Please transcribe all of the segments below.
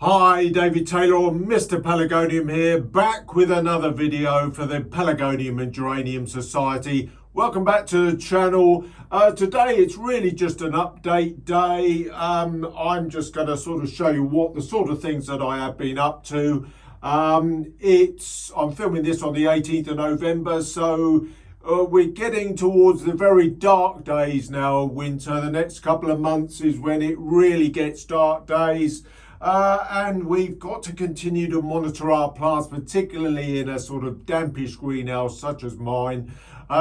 Hi, David Taylor, Mr Pelargonium here, back with another video for the Pelargonium and Geranium Society. Welcome back to the channel. Today it's really just an update day. I'm just going to sort of show you what the sort of things that I have been up to. I'm filming this on the 18th of November, so we're getting towards the very dark days now of winter. The next couple of months is when it really gets dark days. And we've got to continue to monitor our plants, particularly in a sort of dampish greenhouse such as mine.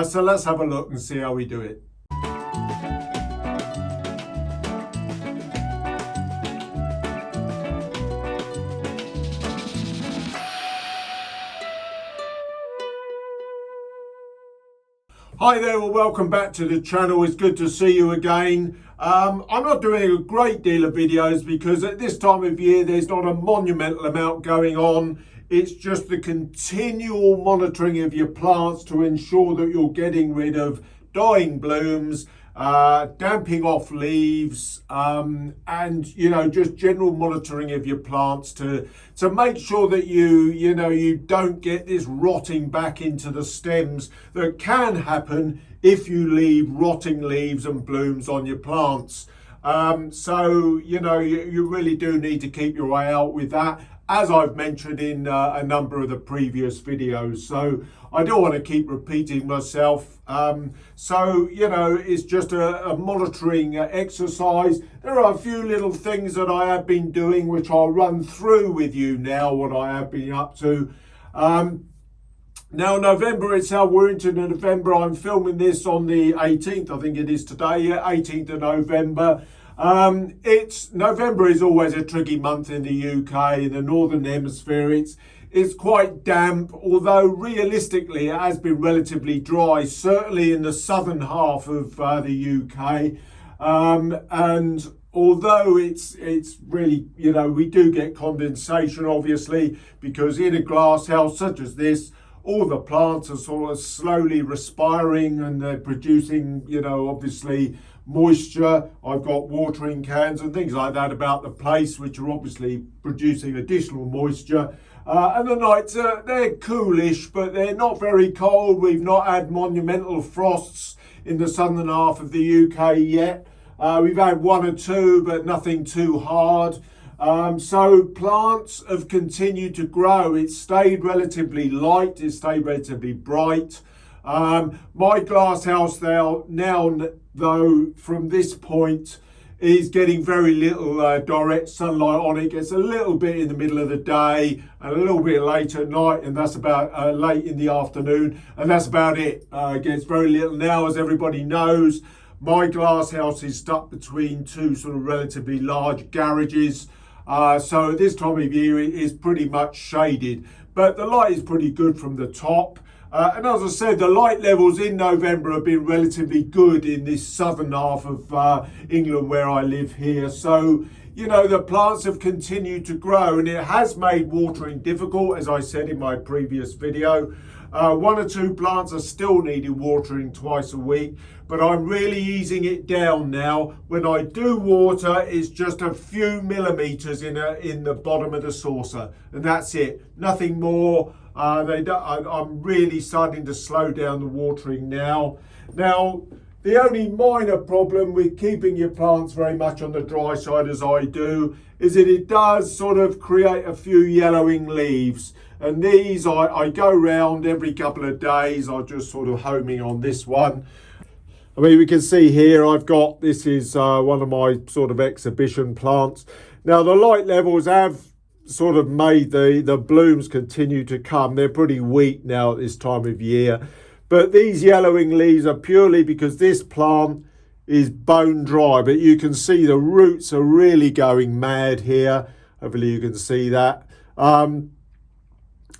So let's have a look and see how we do it. Hi there, well, welcome back to the channel. It's good to see you again. I'm not doing a great deal of videos because at this time of year there's not a monumental amount going on. It's just the continual monitoring of your plants to ensure that you're getting rid of dying blooms, damping off leaves, and just general monitoring of your plants to make sure that you don't get this rotting back into the stems that can happen if you leave rotting leaves and blooms on your plants. So you really do need to keep your eye out with that, as I've mentioned in a number of the previous videos. So I don't want to keep repeating myself. It's just a monitoring exercise. There are a few little things that I have been doing which I'll run through with you now, what I have been up to. Now, November itself, we're into November. I'm filming this on the 18th, I think it is today, 18th of November. November is always a tricky month in the UK, in the Northern Hemisphere. It's quite damp, although realistically it has been relatively dry, certainly in the southern half of the UK. And although it's really, we do get condensation, obviously, because in a glass house such as this, all the plants are sort of slowly respiring and they're producing, obviously moisture. I've got watering cans and things like that about the place, which are obviously producing additional moisture. And the nights, they're coolish, but they're not very cold. We've not had monumental frosts in the southern half of the UK yet. We've had one or two, but nothing too hard. So plants have continued to grow. It's stayed relatively light, it's stayed relatively bright. My glass house now, though, from this point is getting very little direct sunlight on it. Gets a little bit in the middle of the day and a little bit late at night, and that's about late in the afternoon, and that's about it. Gets very little now, as everybody knows. My glass house is stuck between two sort of relatively large garages. So this time of year it is pretty much shaded, but the light is pretty good from the top. And as I said, the light levels in November have been relatively good in this southern half of England where I live here. So, the plants have continued to grow, and it has made watering difficult, as I said in my previous video. One or two plants are still needing watering twice a week, but I'm really easing it down now. When I do water, it's just a few millimeters in the bottom of the saucer, and that's it. Nothing more. I'm really starting to slow down the watering now. Now, the only minor problem with keeping your plants very much on the dry side, as I do, is that it does sort of create a few yellowing leaves. And these, I go round every couple of days. I'm just sort of homing on this one. I mean, we can see here, this is one of my sort of exhibition plants. Now, the light levels have sort of made the blooms continue to come. They're pretty weak now at this time of year. But these yellowing leaves are purely because this plant is bone dry. But you can see the roots are really going mad here. Hopefully you can see that.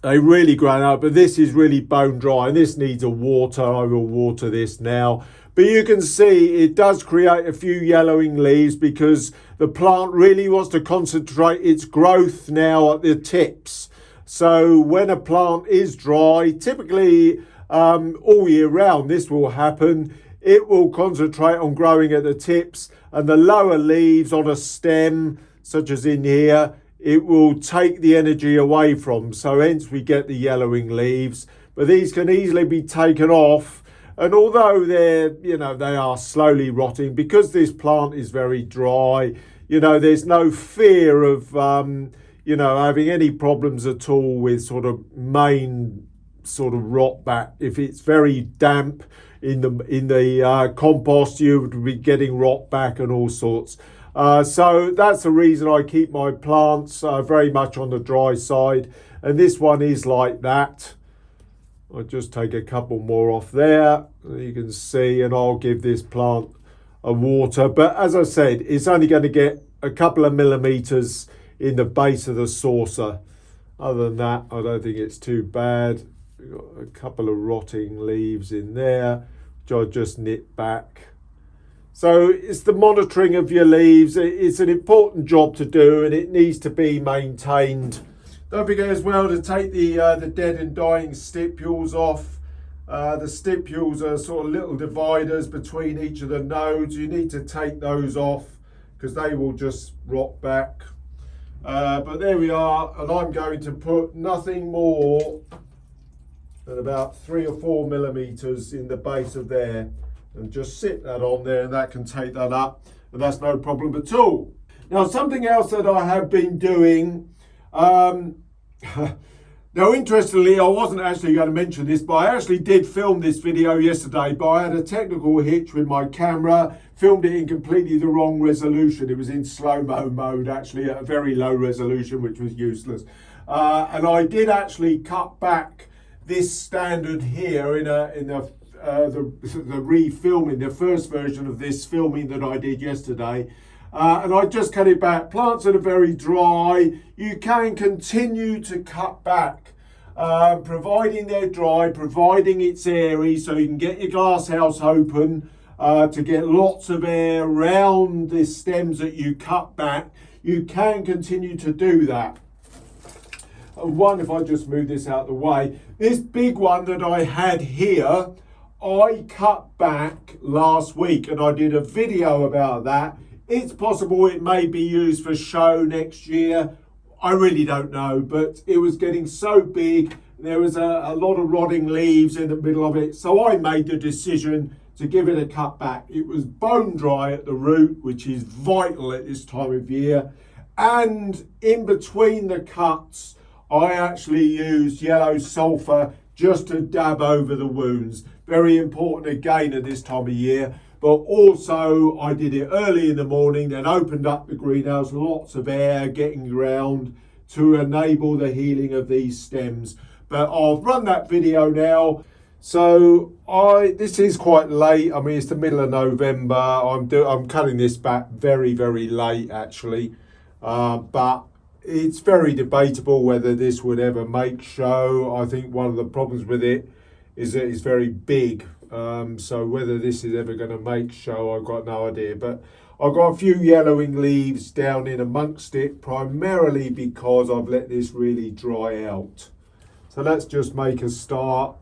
They really grown out, but this is really bone dry and this needs a water. I will water this now. But you can see it does create a few yellowing leaves because the plant really wants to concentrate its growth now at the tips. So when a plant is dry, typically all year round this will happen. It will concentrate on growing at the tips, and the lower leaves on a stem, such as in here, it will take the energy away from. So hence we get the yellowing leaves. But these can easily be taken off. And although they are slowly rotting, because this plant is very dry, there's no fear of, having any problems at all with sort of main sort of rot back. If it's very damp in the compost, you would be getting rot back and all sorts. So that's the reason I keep my plants very much on the dry side. And this one is like that. I'll just take a couple more off there. You can see, and I'll give this plant a water. But as I said, it's only going to get a couple of millimeters in the base of the saucer. Other than that, I don't think it's too bad. We've got a couple of rotting leaves in there, which I'll just nip back. So it's the monitoring of your leaves. It's an important job to do, and it needs to be maintained. Don't forget as well to take the dead and dying stipules off. The stipules are sort of little dividers between each of the nodes. You need to take those off because they will just rot back. But there we are, and I'm going to put nothing more than about 3 or 4 millimeters in the base of there, and just sit that on there, and that can take that up, and that's no problem at all. Now, something else that I have been doing, now interestingly, I wasn't actually going to mention this, but I actually did film this video yesterday, but I had a technical hitch with my camera, filmed it in completely the wrong resolution. It was in slow-mo mode, actually, at a very low resolution, which was useless. And I did actually cut back this standard here in the refilming, the first version of this filming that I did yesterday. And I just cut it back. Plants that are very dry, you can continue to cut back, providing they're dry, providing it's airy, so you can get your glass house open to get lots of air around the stems that you cut back. You can continue to do that. One, if I just move this out of the way, this big one that I had here, I cut back last week, and I did a video about that. It's possible it may be used for show next year. I really don't know, but it was getting so big. There was a lot of rotting leaves in the middle of it. So I made the decision to give it a cut back. It was bone dry at the root, which is vital at this time of year. And in between the cuts, I actually used yellow sulfur just to dab over the wounds. Very important again at this time of year. But also I did it early in the morning, then opened up the greenhouse, lots of air getting around to enable the healing of these stems. But I'll run that video now. So this is quite late. I mean, it's the middle of November. I'm cutting this back very, very late actually. But it's very debatable whether this would ever make show. I think one of the problems with it is that it's very big. So whether this is ever going to make show, I've got no idea. But I've got a few yellowing leaves down in amongst it, primarily because I've let this really dry out. So let's just make a start.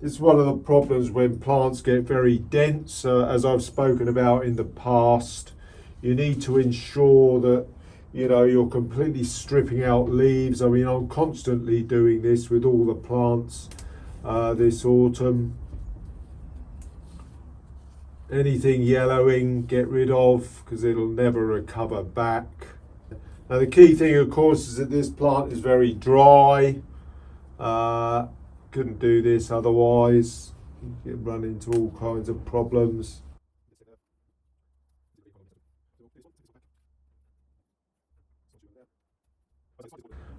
This is one of the problems when plants get very dense, as I've spoken about in the past. You need to ensure that you're completely stripping out leaves. I mean, I'm constantly doing this with all the plants this autumn. Anything yellowing, get rid of, because it'll never recover back. Now the key thing, of course, is that this plant is very dry. Couldn't do this otherwise. You can run into all kinds of problems.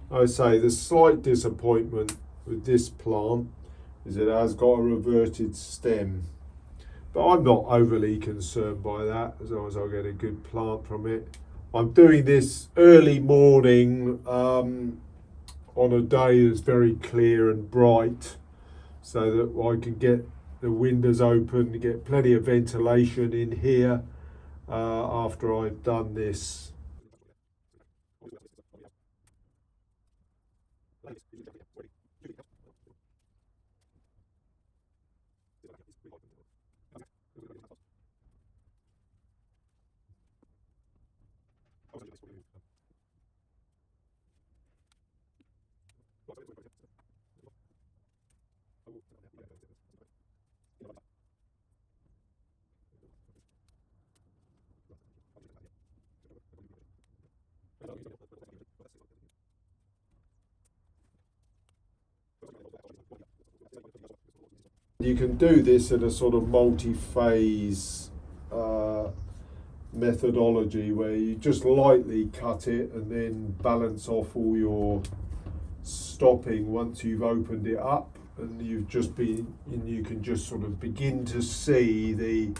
I say the slight disappointment with this plant is it has got a reverted stem, but I'm not overly concerned by that as long as I get a good plant from it. I'm doing this early morning on a day that's very clear and bright, so that I can get the windows open, get plenty of ventilation in here after I've done this. You can do this in a sort of multi-phase methodology where you just lightly cut it and then balance off all your stopping once you've opened it up, and you can just sort of begin to see the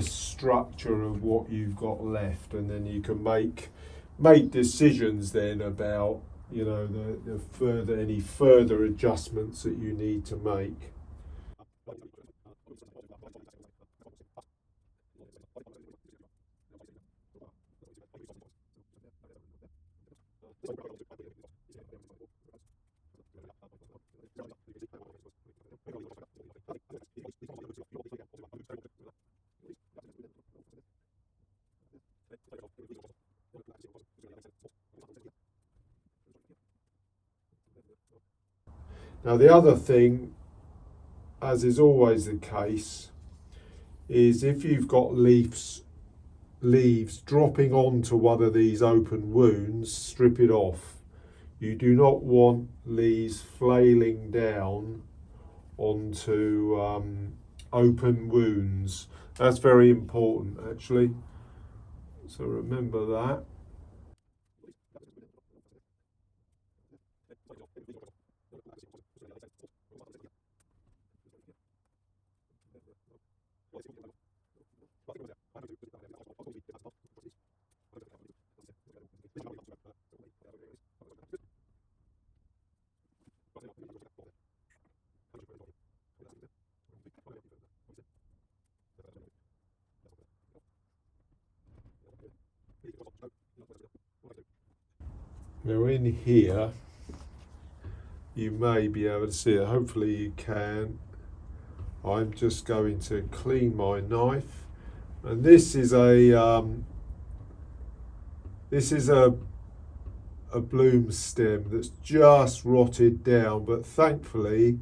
structure of what you've got left, and then you can make decisions then about any further adjustments that you need to make. Now the other thing, as is always the case, is if you've got leaves dropping onto one of these open wounds, strip it off. You do not want leaves flailing down onto open wounds. That's very important, actually. So remember that. Now in here, you may be able to see it, hopefully you can. I'm just going to clean my knife, and this is a bloom stem that's just rotted down, but thankfully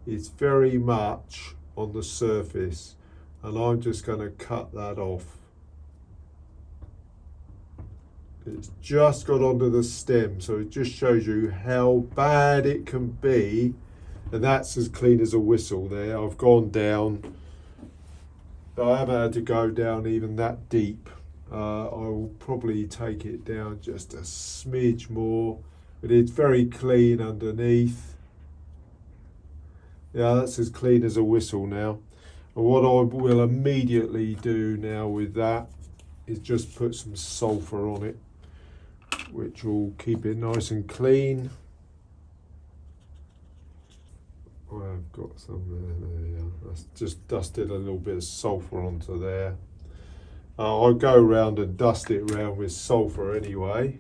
it's very much on the surface, and I'm just going to cut that off. It's just got onto the stem, so it just shows you how bad it can be, and that's as clean as a whistle there. I've gone down, but I haven't had to go down even that deep. I will probably take it down just a smidge more, but it's very clean underneath. Yeah, that's as clean as a whistle now. And what I will immediately do now with that is just put some sulphur on it, which will keep it nice and clean. I've got some there. I've just dusted a little bit of sulphur onto there. I'll go around and dust it around with sulphur anyway,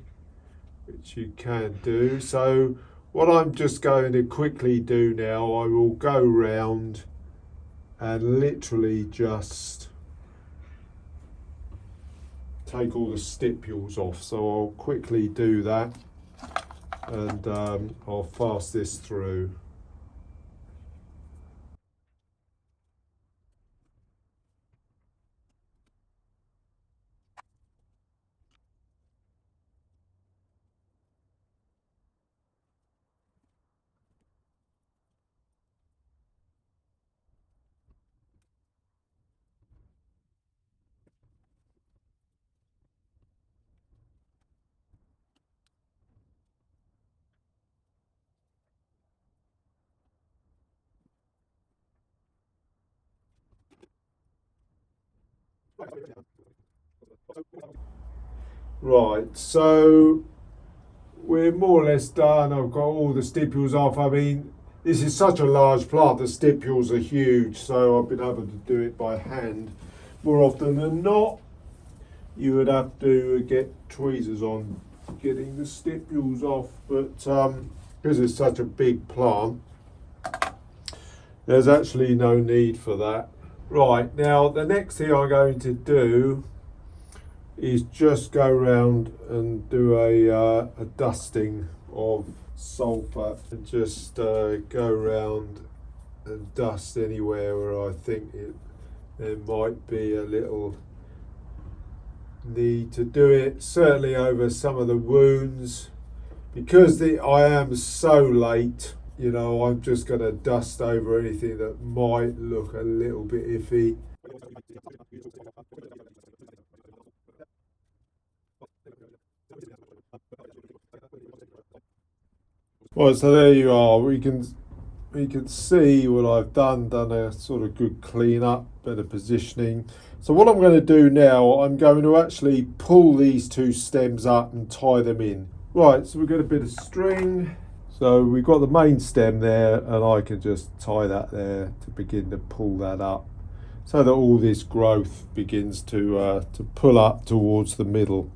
which you can do. So what I'm just going to quickly do now, I will go round and literally just take all the stipules off. So I'll quickly do that, and I'll fast this through. Right, so we're more or less done. I've got all the stipules off. I mean, this is such a large plant, the stipules are huge, so I've been able to do it by hand more often than not. You would have to get tweezers on getting the stipules off, but because it's such a big plant, there's actually no need for that. Right, now the next thing I'm going to do, is just go around and do a dusting of sulphur and just go around and dust anywhere where I think there might be a little need to do it, certainly over some of the wounds. Because I am so late, you know, I'm just going to dust over anything that might look a little bit iffy. Well, so there you are. We can see what I've done a sort of good clean up, better positioning. So what I'm going to do now, I'm going to actually pull these two stems up and tie them in. Right, so we've got a bit of string. So we've got the main stem there, and I can just tie that there to begin to pull that up, so that all this growth begins to pull up towards the middle,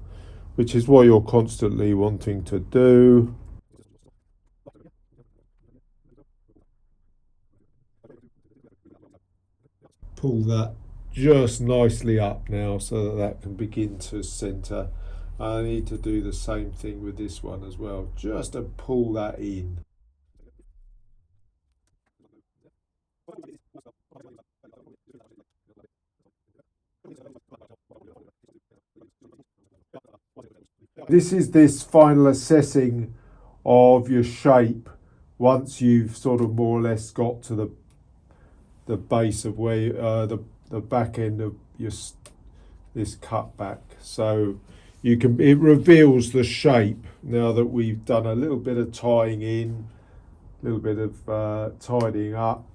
which is what you're constantly wanting to do. Pull that just nicely up now so that that can begin to center. I need to do the same thing with this one as well, just to pull that in. This final assessing of your shape once you've sort of more or less got to the base of where the back end of this cut back. So it reveals the shape now that we've done a little bit of tying in, a little bit of tidying up,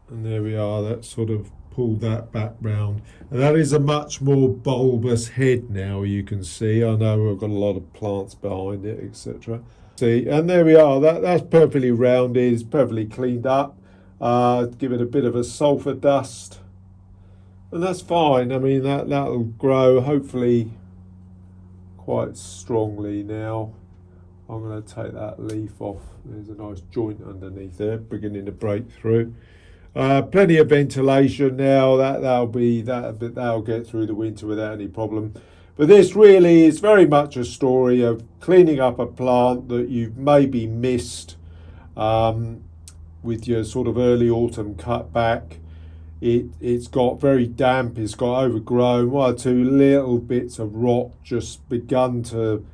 and there we are. That sort of pulled that back round, and that is a much more bulbous head now. You can see. I know we've got a lot of plants behind it, etc. See, and there we are. That's perfectly rounded. It's perfectly cleaned up. Give it a bit of a sulphur dust, and that's fine. I mean, that'll grow hopefully quite strongly now. I'm going to take that leaf off. There's a nice joint underneath there, beginning to break through. Plenty of ventilation now. That'll get through the winter without any problem. But this really is very much a story of cleaning up a plant that you've maybe missed with your sort of early autumn cutback. It's got very damp. It's got overgrown. One or two little bits of rot just begun to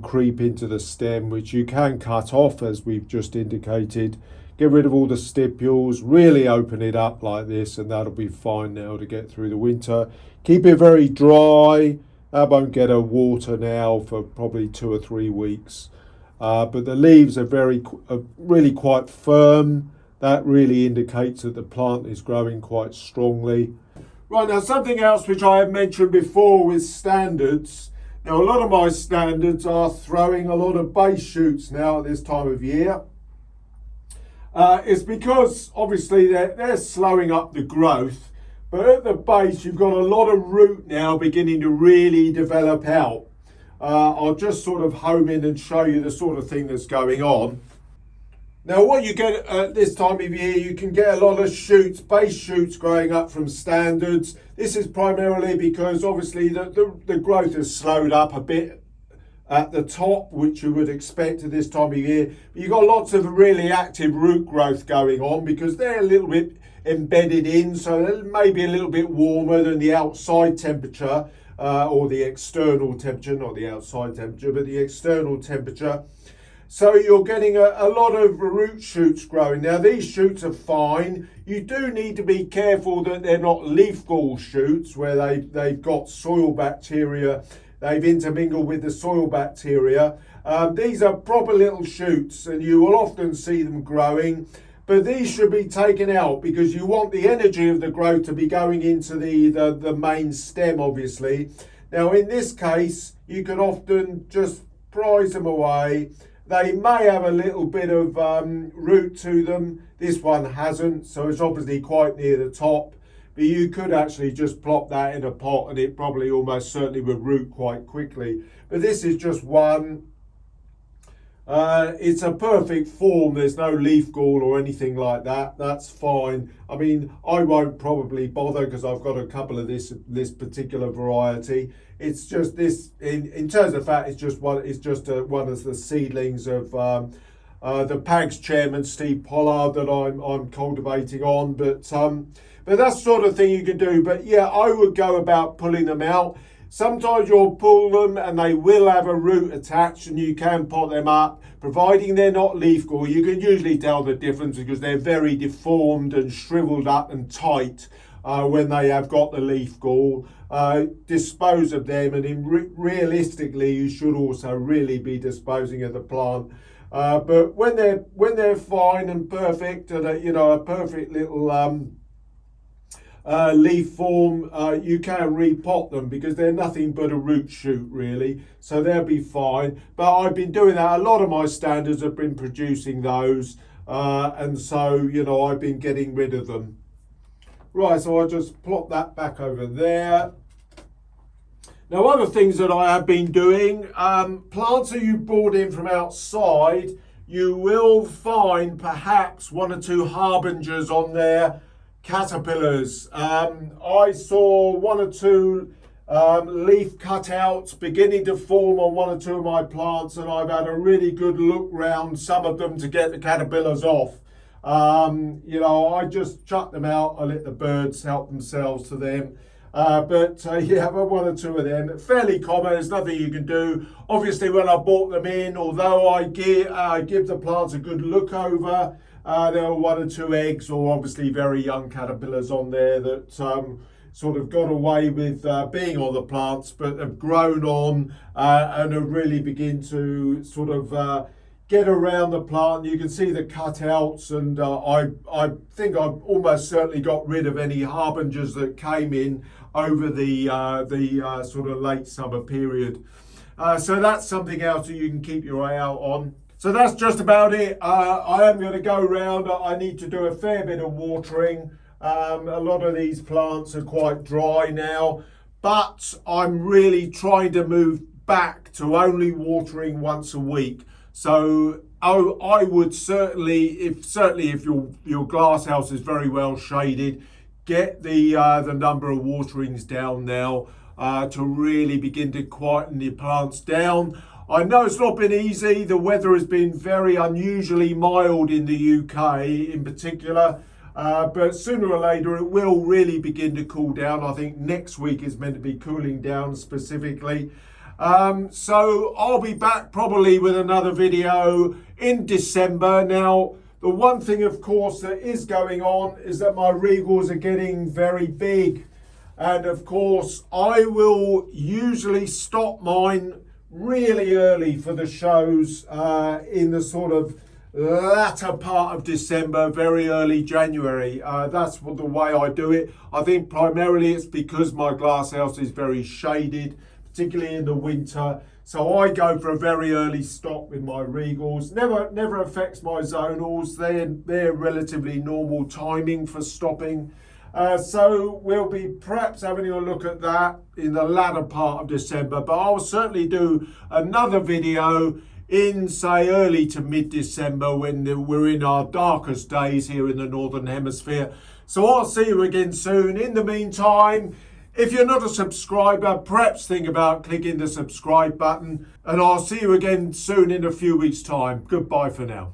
creep into the stem, which you can cut off as we've just indicated. Get rid of all the stipules, really open it up like this, and that'll be fine now to get through the winter. Keep it very dry. That won't get a water now for probably 2 or 3 weeks. But the leaves are really quite firm. That really indicates that the plant is growing quite strongly. Right, now something else which I have mentioned before with standards. Now a lot of my standards are throwing a lot of base shoots now at this time of year. It's because obviously they're slowing up the growth, but at the base you've got a lot of root now beginning to really develop out. I'll just sort of home in and show you the sort of thing that's going on. Now what you get at this time of year, you can get a lot of shoots, base shoots growing up from standards. This is primarily because obviously the growth has slowed up a bit at the top, which you would expect at this time of year. But you've got lots of really active root growth going on because they're a little bit embedded in, so they may be a little bit warmer than the outside temperature or the external temperature, not the outside temperature, but the external temperature. So you're getting a lot of root shoots growing. Now these shoots are fine. You do need to be careful that they're not leaf gall shoots where they've got soil bacteria. They've intermingled with the soil bacteria. These are proper little shoots and you will often see them growing, but these should be taken out because you want the energy of the growth to be going into the main stem, obviously. Now in this case, you can often just prise them away. They may have a little bit of root to them. This one hasn't, so it's obviously quite near the top. But you could actually just plop that in a pot and it probably almost certainly would root quite quickly. But this is just one. It's a perfect form. There's no leaf gall or anything like that. That's fine. I mean, I won't probably bother because I've got a couple of this particular variety. It's just this, in terms of fact, it's just one. It's just one of the seedlings of the PAGS chairman Steve Pollard that I'm cultivating on. But that's the sort of thing you can do. But yeah, I would go about pulling them out. Sometimes you'll pull them and they will have a root attached and you can pot them up. Providing they're not leaf gall, you can usually tell the difference because they're very deformed and shriveled up and tight when they have got the leaf gall. Dispose of them, and realistically you should also really be disposing of the plant. But when they're fine and perfect and a perfect little leaf form, you can repot them because they're nothing but a root shoot really, so they'll be fine. But I've been doing that. A lot of my standards have been producing those, and so I've been getting rid of them. Right, so I'll just plop that back over there. Now, other things that I have been doing, plants that you brought in from outside, you will find perhaps one or two harbingers on there. Caterpillars. I saw one or two leaf cutouts beginning to form on one or two of my plants, and I've had a really good look round some of them to get the caterpillars off. I just chuck them out. I let the birds help themselves to them. But yeah, one or two of them, fairly common. There's nothing you can do. Obviously, when I bought them in, although I give the plants a good look over, there were one or two eggs or obviously very young caterpillars on there that sort of got away with being on the plants, but have grown on and have really begin to sort of get around the plant. You can see the cutouts, and I think I've almost certainly got rid of any harbingers that came in over the sort of late summer period. So that's something else that you can keep your eye out on. So that's just about it. I am going to go round. I need to do a fair bit of watering. A lot of these plants are quite dry now, but I'm really trying to move back to only watering once a week. So I would certainly if your glass house is very well shaded, get the number of waterings down now to really begin to quieten the plants down. I know it's not been easy. The weather has been very unusually mild in the UK in particular, but sooner or later it will really begin to cool down. I think next week is meant to be cooling down specifically. So I'll be back probably with another video in December. Now, the one thing, of course, that is going on is that my regals are getting very big. And of course, I will usually stop mine really early for the shows in the sort of latter part of December, very early January. That's the way I do it. I think primarily it's because my glasshouse is very shaded, particularly in the winter. So I go for a very early stop with my regals. Never affects my zonals. They're relatively normal timing for stopping. So we'll be perhaps having a look at that in the latter part of December, but I'll certainly do another video in, say, early to mid-December when we're in our darkest days here in the Northern Hemisphere. So I'll see you again soon. In the meantime, if you're not a subscriber, perhaps think about clicking the subscribe button, and I'll see you again soon in a few weeks' time. Goodbye for now.